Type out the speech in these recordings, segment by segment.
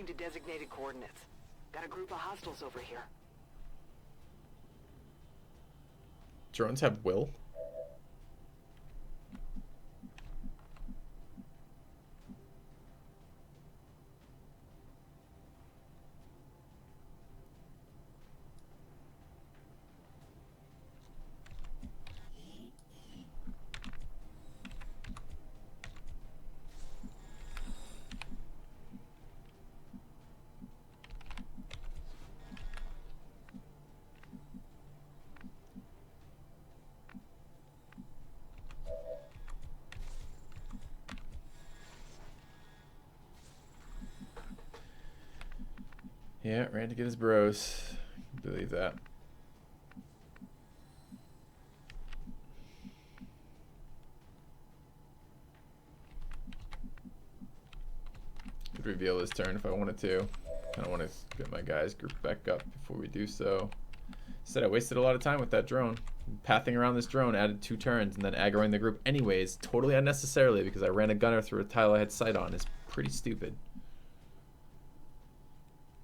Reporting to designated coordinates. Got a group of hostiles over here. Drones have will? Yeah, ran to get his bros. Believe that. Could reveal this turn if I wanted to. Kind of want to get my guys grouped back up before we do so. Said I wasted a lot of time with that drone. Pathing around this drone added 2 turns and then aggroing the group anyways, totally unnecessarily because I ran a gunner through a tile I had sight on. Is pretty stupid.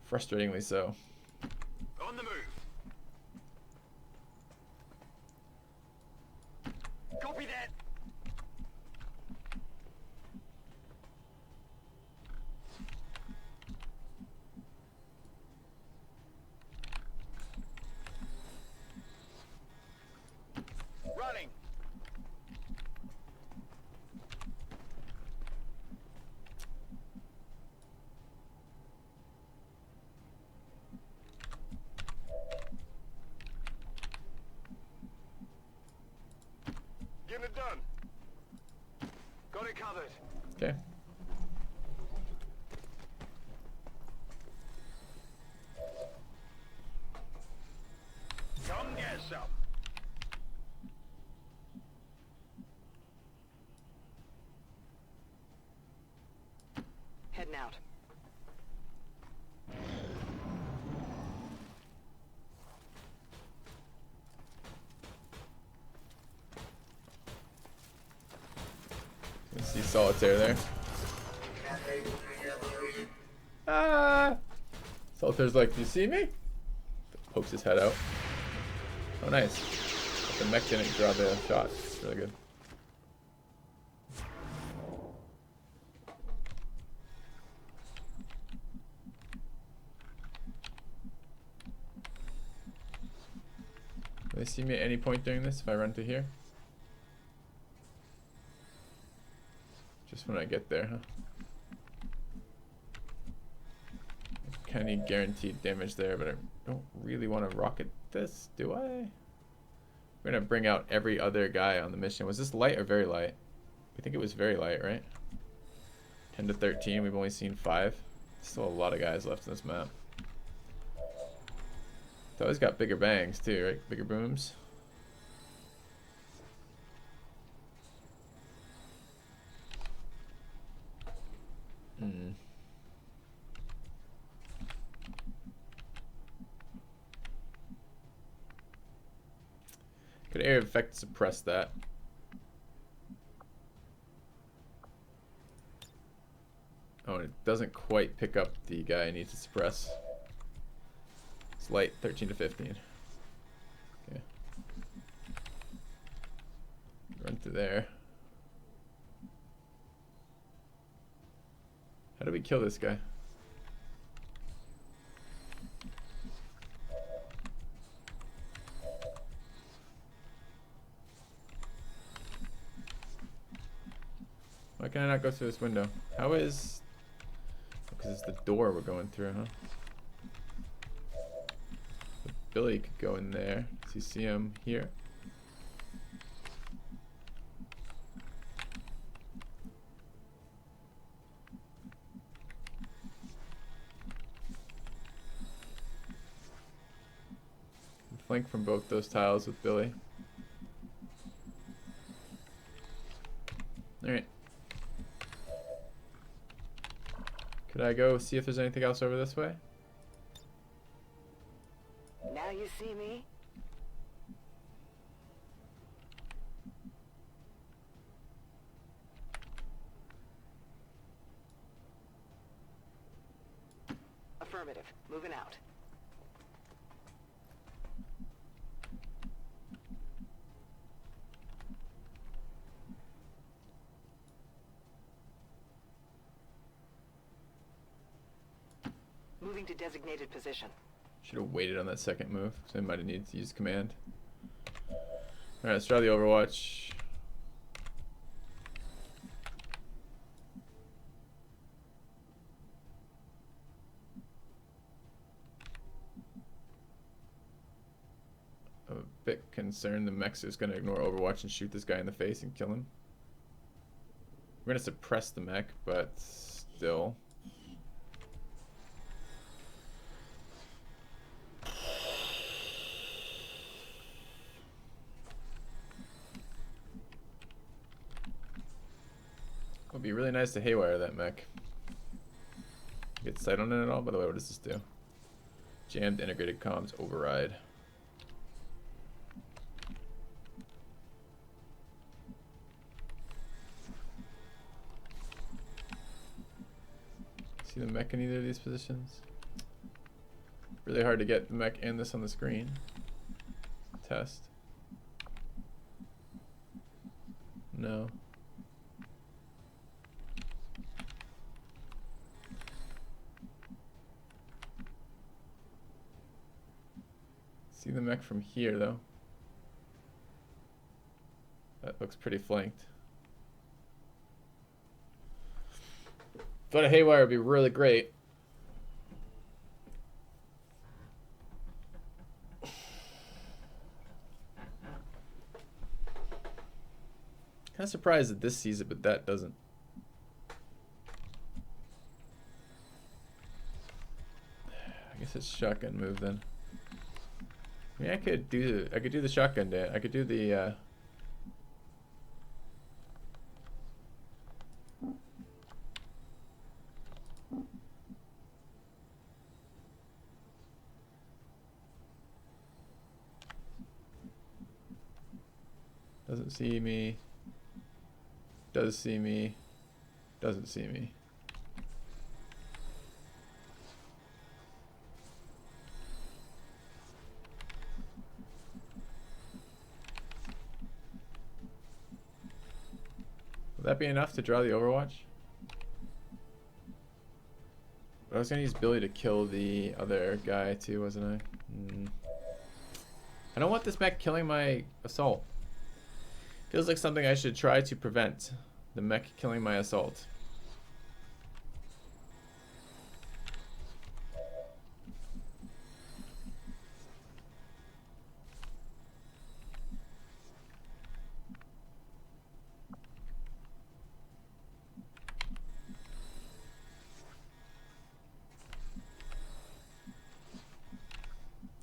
Frustratingly so. On the move. Copy that. Running. Getting it done. Got it covered. Okay. Come get some. Heading out. I see Solitaire there. Ah! Solitaire's like, do you see me? Pokes his head out. Oh, nice. The mech didn't draw the shot. It's really good. Will they see me at any point during this if I run to here? Just when I get there, huh? Kind of need guaranteed damage there, but I don't really want to rocket this, do I? We're gonna bring out every other guy on the mission. Was this light or very light? I think it was very light, right? 10 to 13, we've only seen 5. Still a lot of guys left in this map. It's always got bigger bangs too, right? Bigger booms. Hmm. Could air effect suppress that? Oh, and it doesn't quite pick up the guy I need to suppress. It's light, 13 to 15. Okay. Run through there. How do we kill this guy? Why can I not go through this window? How is... Because it's the door we're going through, huh? So Billy could go in there. Does he see him here? Flank from both those tiles with Billy. Alright. Could I go see if there's anything else over this way? Now you see me? Affirmative. Moving out. Moving to designated position. Should have waited on that second move, so I might have needed to use command. Alright, let's try the Overwatch. I'm a bit concerned the mech's is going to ignore Overwatch and shoot this guy in the face and kill him. We're going to suppress the mech, but still. It would be really nice to haywire that mech. Get sight on it at all? By the way, what does this do? Jammed integrated comms override. See the mech in either of these positions? Really hard to get the mech and this on the screen. Test. No. See the mech from here though. That looks pretty flanked. Thought a haywire would be really great. Kind of surprised that this sees it, but that doesn't. I guess it's shotgun move then. I mean, I could do the shotgun dance. I could do the doesn't see me. Does see me. Doesn't see me. Will that be enough to draw the Overwatch? But I was gonna use Billy to kill the other guy too, wasn't I? I don't want this mech killing my assault. Feels like something I should try to prevent. The mech killing my assault.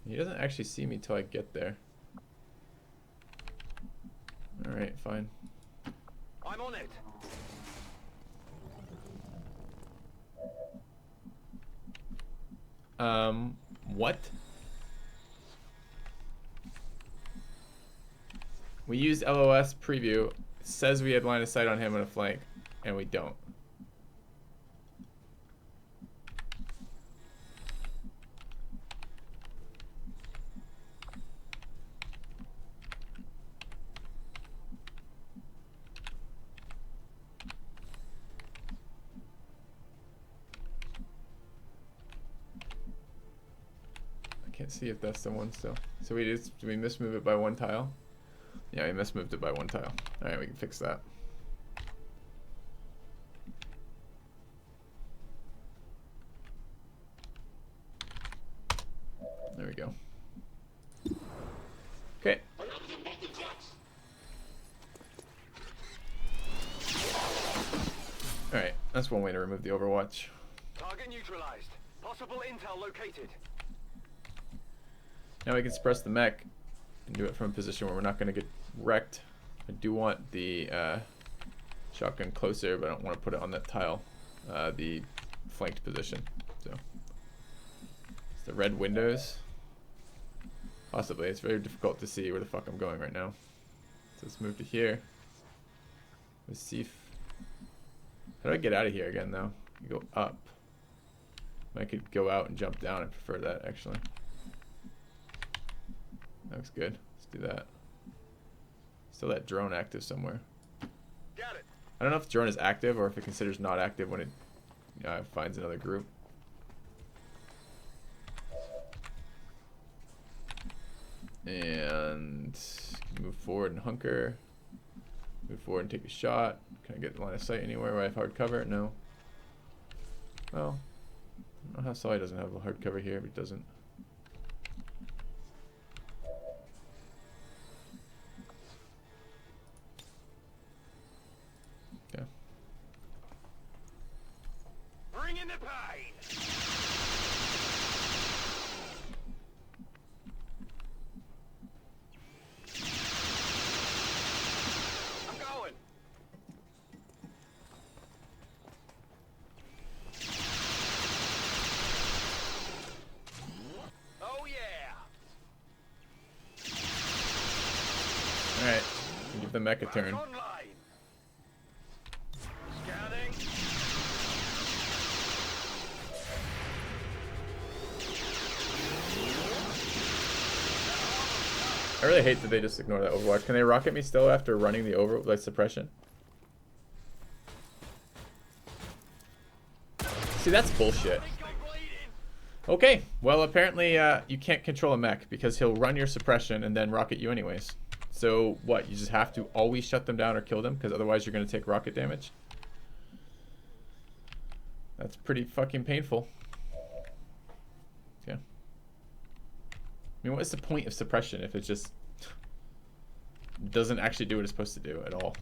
He doesn't actually see me till I get there. Alright, fine. I'm on it. What? We used LOS preview. It says we had line of sight on him on a flank, and we don't. Can't see if that's the one still. So did we mismove it by one tile? Yeah, we mismoved it by one tile. Alright, we can fix that. There we go. Okay. Alright, that's one way to remove the Overwatch. Target neutralized. Possible intel located. Now we can suppress the mech and do it from a position where we're not going to get wrecked. I do want the shotgun closer, but I don't want to put it on that tile, the flanked position. So it's the red windows. Possibly. It's very difficult to see where the fuck I'm going right now. So let's move to here. Let's see if... How do I get out of here again, though? You go up. I could go out and jump down. I prefer that, actually. That looks good. Let's do that. Still that drone active somewhere. Got it. I don't know if the drone is active or if it considers not active when it finds another group. And move forward and hunker. Move forward and take a shot. Can I get line of sight anywhere where I have hard cover? No. Well, I don't know how Sully doesn't have a hard cover here, but it doesn't. Yeah. Bring in the pain. I'm going. Oh yeah. All right. Give the mech a turn. Back online. Scanning. I really hate that they just ignore that Overwatch. Can they rocket me still after running the suppression? See, that's bullshit. Okay, well apparently you can't control a mech because he'll run your suppression and then rocket you anyways. So what, you just have to always shut them down or kill them because otherwise you're going to take rocket damage? That's pretty fucking painful. Yeah. I mean, what is the point of suppression if it just doesn't actually do what it's supposed to do at all? I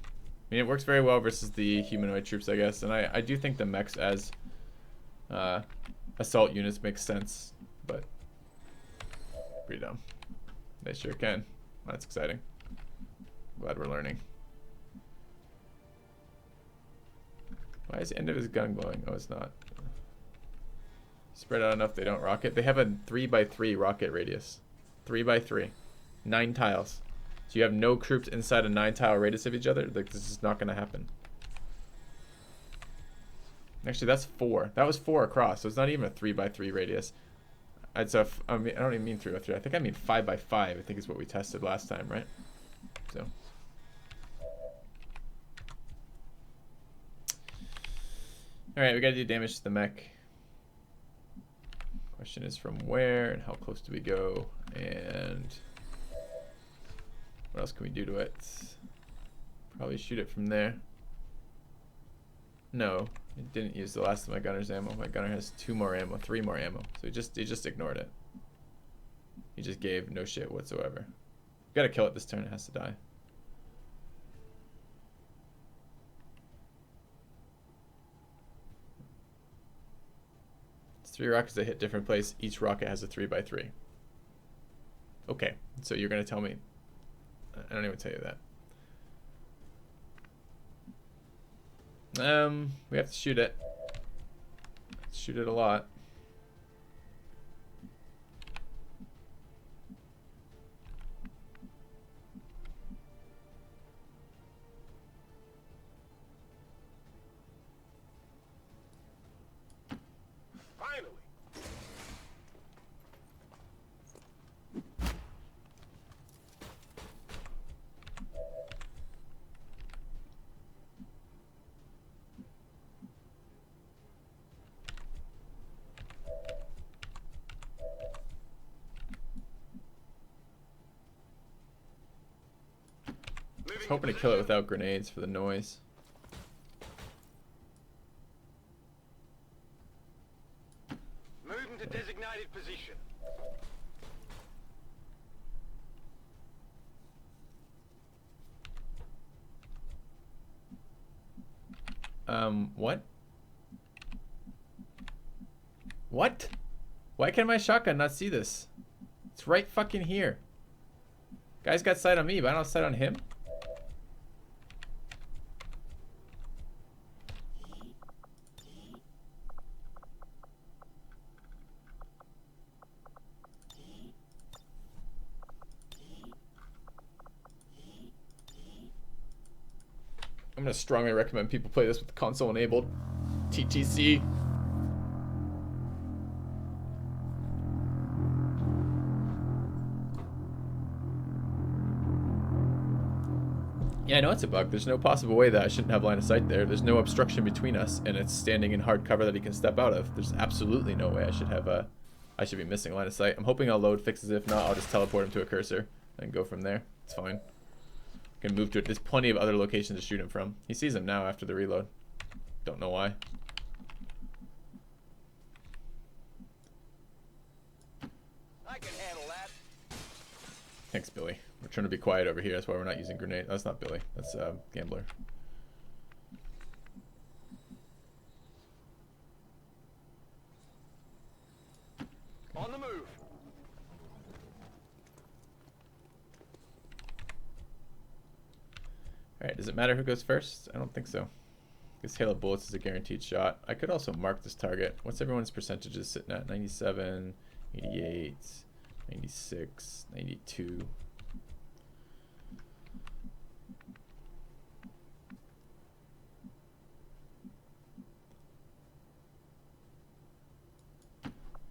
mean, it works very well versus the humanoid troops, I guess, and I do think the mechs as assault units make sense, but pretty dumb. They sure can. That's exciting. Glad we're learning. Why is the end of his gun glowing? Oh, it's not. Spread out enough they don't rocket. They have a 3x3 rocket radius. 3x3. 9 tiles. So you have no troops inside a 9-tile radius of each other? Like, this is not going to happen. Actually, that's 4. That was 4 across, so it's not even a 3x3 radius. I don't even mean 3x3. I think I mean 5x5, I think is what we tested last time, right? So. Alright, we gotta do damage to the mech. Question is from where and how close do we go and what else can we do to it? Probably shoot it from there. No, it didn't use the last of my gunner's ammo. My gunner has 2 more ammo, 3 more ammo. So he just ignored it. He just gave no shit whatsoever. Gotta kill it this turn, it has to die. It's 3 rockets that hit different place. Each rocket has a 3x3. Okay, so you're gonna tell me. I don't even tell you that. We have to shoot it. Shoot it a lot. Finally. I was hoping to kill it without grenades for the noise. Moving to designated position. What? What? Why can my shotgun not see this? It's right fucking here. Guy's got sight on me, but I don't have sight on him. I'm gonna strongly recommend people play this with the console enabled. TTC. Yeah, I know it's a bug. There's no possible way that I shouldn't have line of sight there. There's no obstruction between us, and it's standing in hard cover that he can step out of. There's absolutely no way I should have I should be missing line of sight. I'm hoping I'll load fixes it. If not, I'll just teleport him to a cursor and go from there. It's fine. Can move to it. There's plenty of other locations to shoot him from. He sees him now after the reload. Don't know why. I can handle that. Thanks, Billy. We're trying to be quiet over here. That's why we're not using grenade. That's not Billy. That's Gambler. On the move. Alright, does it matter who goes first? I don't think so. This hail of bullets is a guaranteed shot. I could also mark this target. What's everyone's percentages sitting at? 97, 88, 96, 92.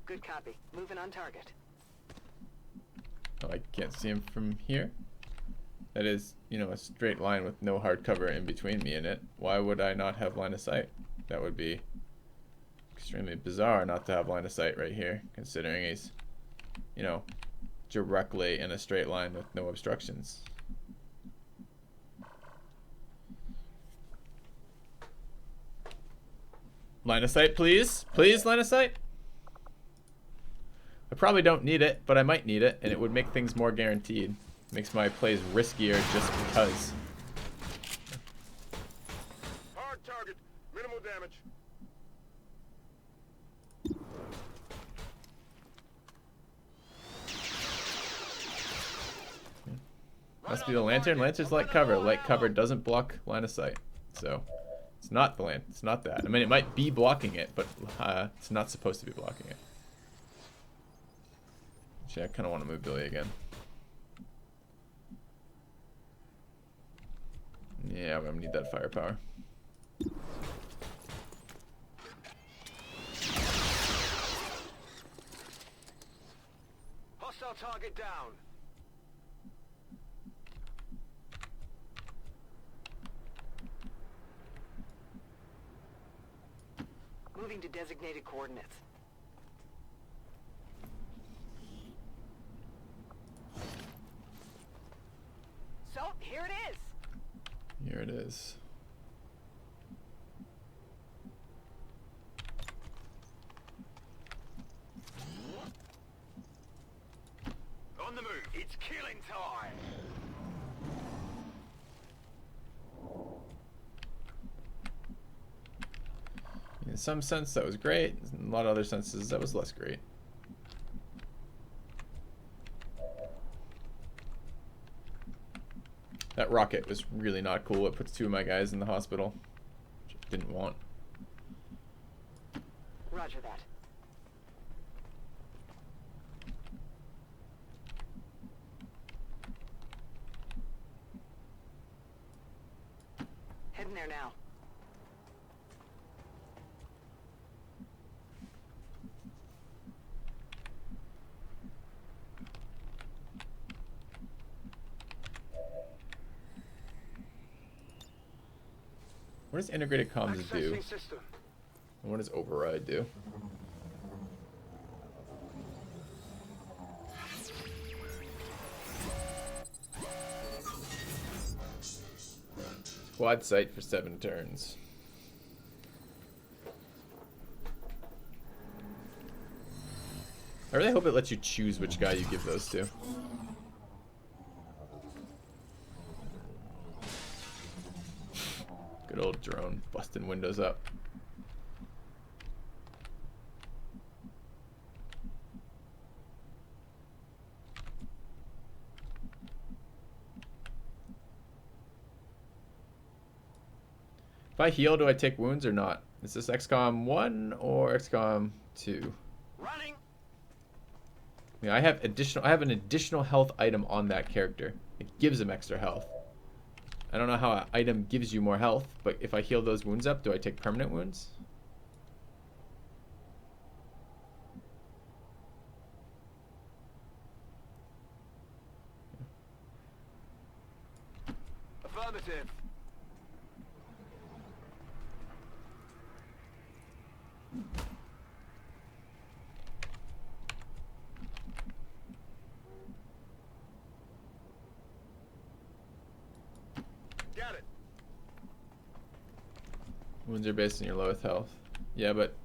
Good copy. Moving on target. Oh, I can't see him from here. That is, you know, a straight line with no hard cover in between me and it. Why would I not have line of sight? That would be extremely bizarre not to have line of sight right here, considering he's, you know, directly in a straight line with no obstructions. Line of sight, please. Please, line of sight. I probably don't need it, but I might need it, and it would make things more guaranteed. Makes my plays riskier just because. Hard target. Minimal damage. Must be the lantern. Lantern's light cover. Light cover doesn't block line of sight. So it's not the lantern. It's not that. I mean, it might be blocking it, but it's not supposed to be blocking it. Actually, I kind of want to move Billy again. Yeah, I'm gonna need that firepower. Hostile target down. Moving to designated coordinates. So, here it is. Here it is. On the move. It's killing time. In some sense, that was great. In a lot of other senses, that was less great. That rocket was really not cool. It puts two of my guys in the hospital, which I didn't want. Roger that. Heading there now. What does integrated comms do? Accessing system. And what does override do? Quad sight for 7 turns. I really hope it lets you choose which guy you give those to. Good old drone busting windows up. If I heal, do I take wounds or not? Is this XCOM 1 or XCOM 2? Running. Yeah, I have an additional health item on that character. It gives him extra health. I don't know how an item gives you more health, but if I heal those wounds up, do I take permanent wounds? Affirmative. Got it. Wounds are based on your lowest health. Yeah, but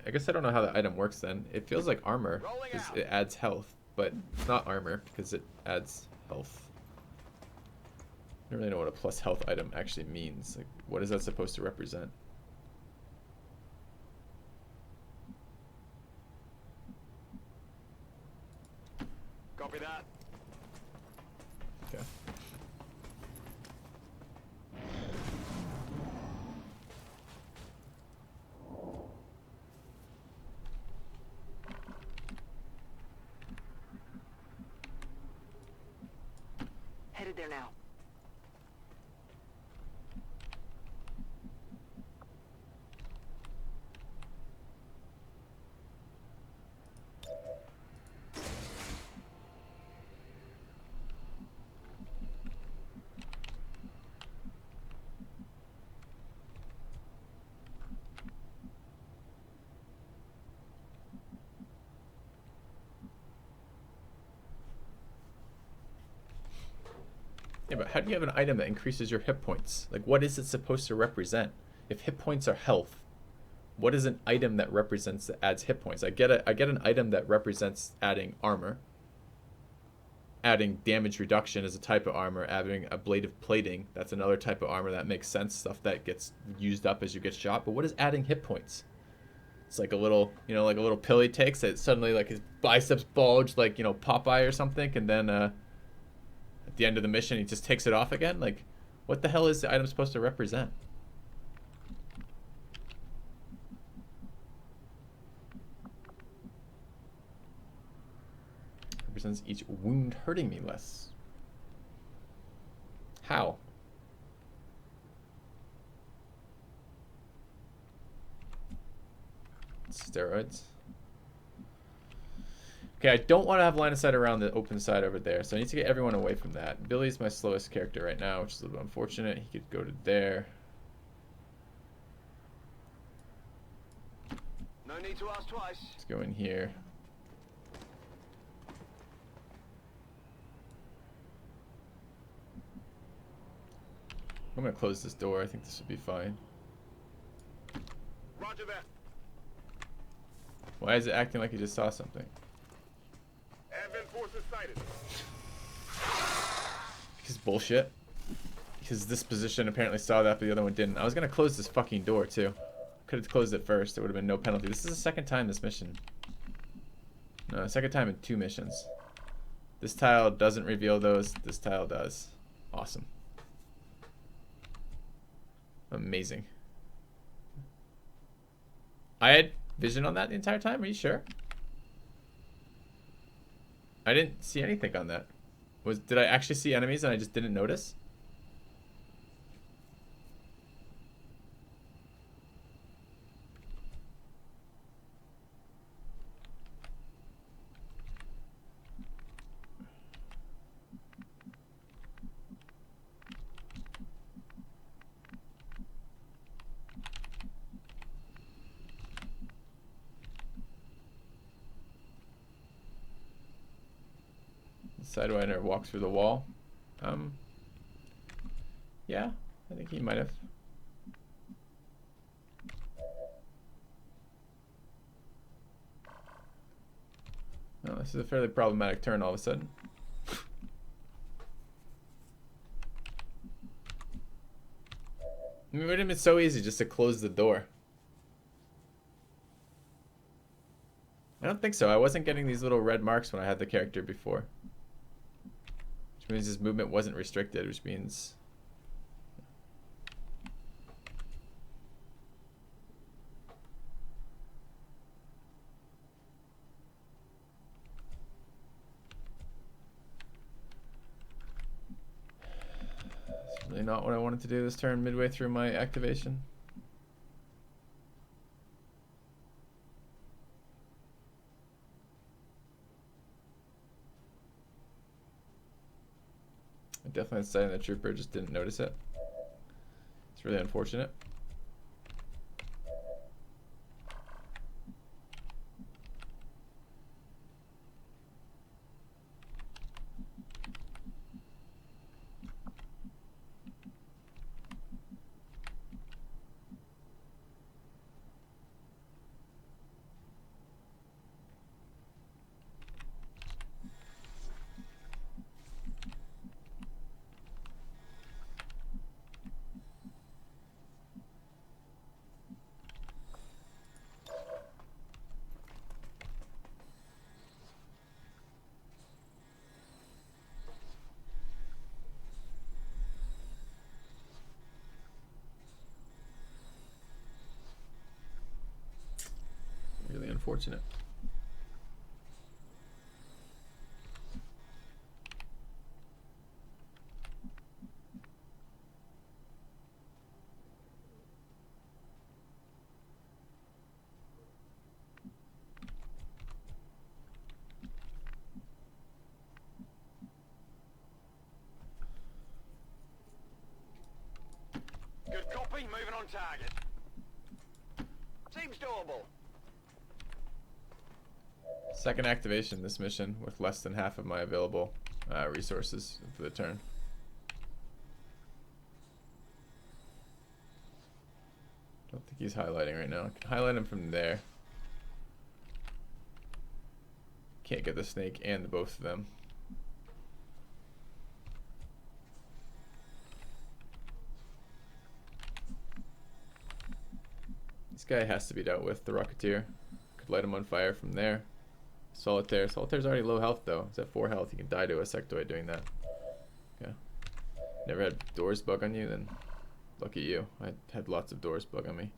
I guess I don't know how the item works then. It feels like armor because it adds health, but it's not armor because it adds health. I don't really know what a plus health item actually means. Like, what is that supposed to represent? Copy that. Okay. Headed there now. Yeah, but how do you have an item that increases your hit points? Like, what is it supposed to represent? If hit points are health, what is an item that represents that adds hit points? I get an item that represents adding armor, adding damage reduction as a type of armor, adding a blade of plating. That's another type of armor that makes sense. Stuff that gets used up as you get shot. But what is adding hit points? It's like a little, like a little pill he takes that suddenly like his biceps bulge like, Popeye or something, and then at the end of the mission he just takes it off again. Like, what the hell is the item supposed to represent? Represents each wound hurting me less. How? Steroids. Okay, I don't want to have line of sight around the open side over there, so I need to get everyone away from that. Billy's my slowest character right now, which is a little unfortunate. He could go to there. No need to ask twice. Let's go in here. I'm gonna close this door. I think this would be fine. Roger that. Why is it acting like he just saw something? Advent forces sighted. Because bullshit. Because this position apparently saw that, but the other one didn't. I was gonna close this fucking door too. Could have closed it first. There would have been no penalty. This is the second time this mission. No, second time in 2 missions. This tile doesn't reveal those. This tile does. Awesome. Amazing. I had vision on that the entire time? Are you sure? I didn't see anything on that. Did I actually see enemies and I just didn't notice? Sidewinder walked through the wall. Yeah, I think he might have. No, this is a fairly problematic turn all of a sudden. I mean, it would have been so easy just to close the door. I don't think so. I wasn't getting these little red marks when I had the character before. Which means his movement wasn't restricted, which means... That's really not what I wanted to do this turn midway through my activation. I definitely inside the trooper, just didn't notice it. It's really unfortunate. Really unfortunate. Good copy, moving on target. Seems doable. Second activation this mission with less than half of my available resources for the turn. Don't think he's highlighting right now. I can highlight him from there. Can't get the snake and the both of them. This guy has to be dealt with, the Rocketeer. Could light him on fire from there. Solitaire. Solitaire's already low health though. He's at 4 health. You can die to a sectoid doing that. Okay. Never had doors bug on you? Then lucky you. I had lots of doors bug on me.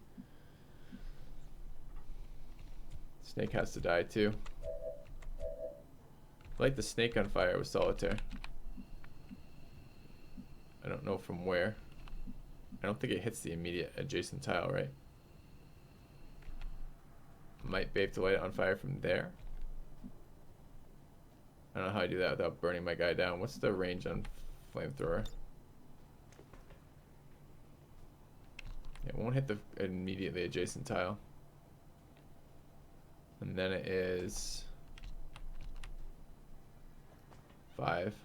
Snake has to die too. Light the snake on fire with Solitaire. I don't know from where. I don't think it hits the immediate adjacent tile, right? Might be able to light it on fire from there. I don't know how I do that without burning my guy down. What's the range on flamethrower? It won't hit the immediately adjacent tile. And then it is 5.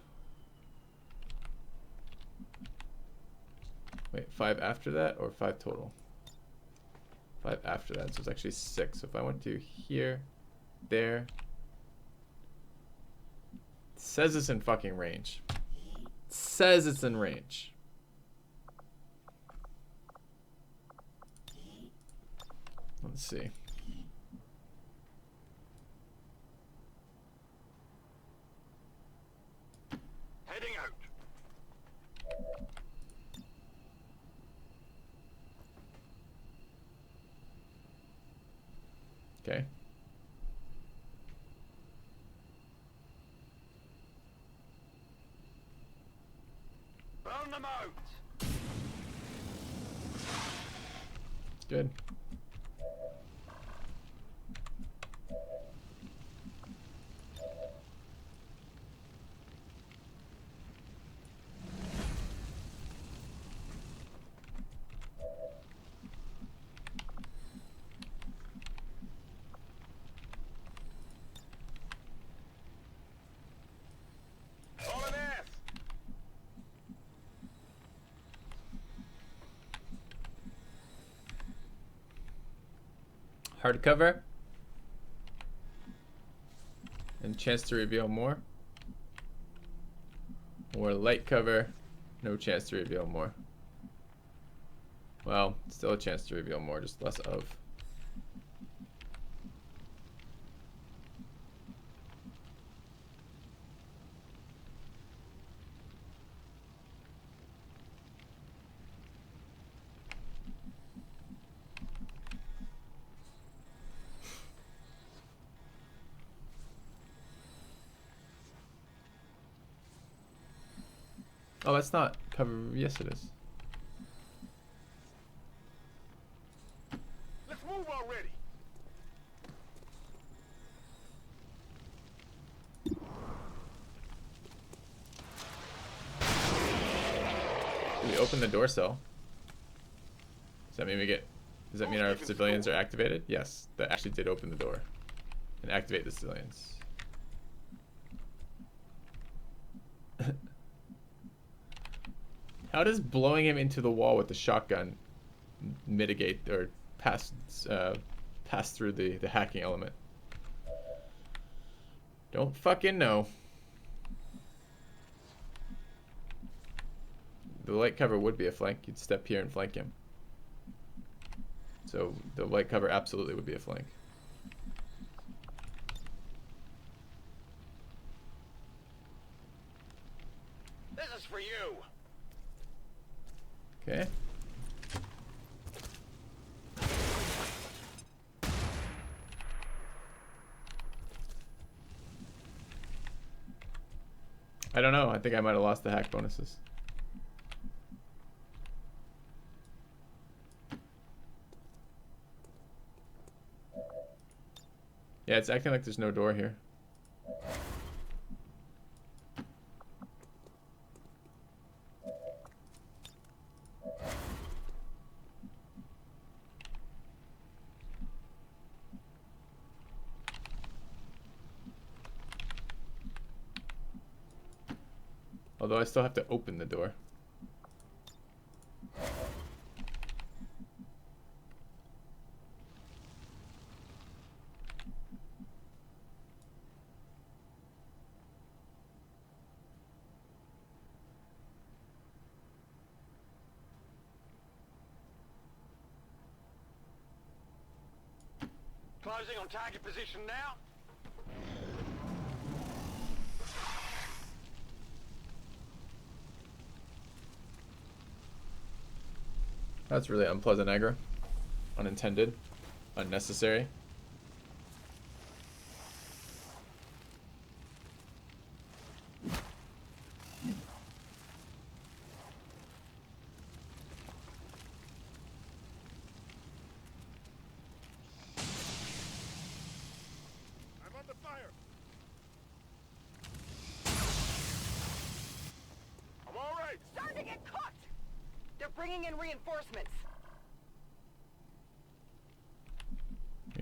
Wait, 5 after that or 5 total? 5 after that, so it's actually 6. So if I went to here, there, it says it's in fucking range. It says it's in range. Let's see. Heading out. Okay. Burn them out. Good. Hardcover. And chance to reveal more. Or light cover. No chance to reveal more. Well, still a chance to reveal more, just less of. Oh, that's not cover. Yes, it is. Let's move already. open the door cell. Does that mean we get... Does that mean our civilians are activated? Yes, that actually did open the door. And activate the civilians. How does blowing him into the wall with the shotgun mitigate or pass through the hacking element? Don't fucking know. The light cover would be a flank. You'd step here and flank him. So the light cover absolutely would be a flank. This is for you. Okay. I don't know. I think I might have lost the hack bonuses. Yeah, it's acting like there's no door here. Although I still have to open the door. Closing on target position now. That's really unpleasant aggro. Unintended. Unnecessary. I'm under fire. I'm all right. Starting to get cooked! They're bringing in reinforcements.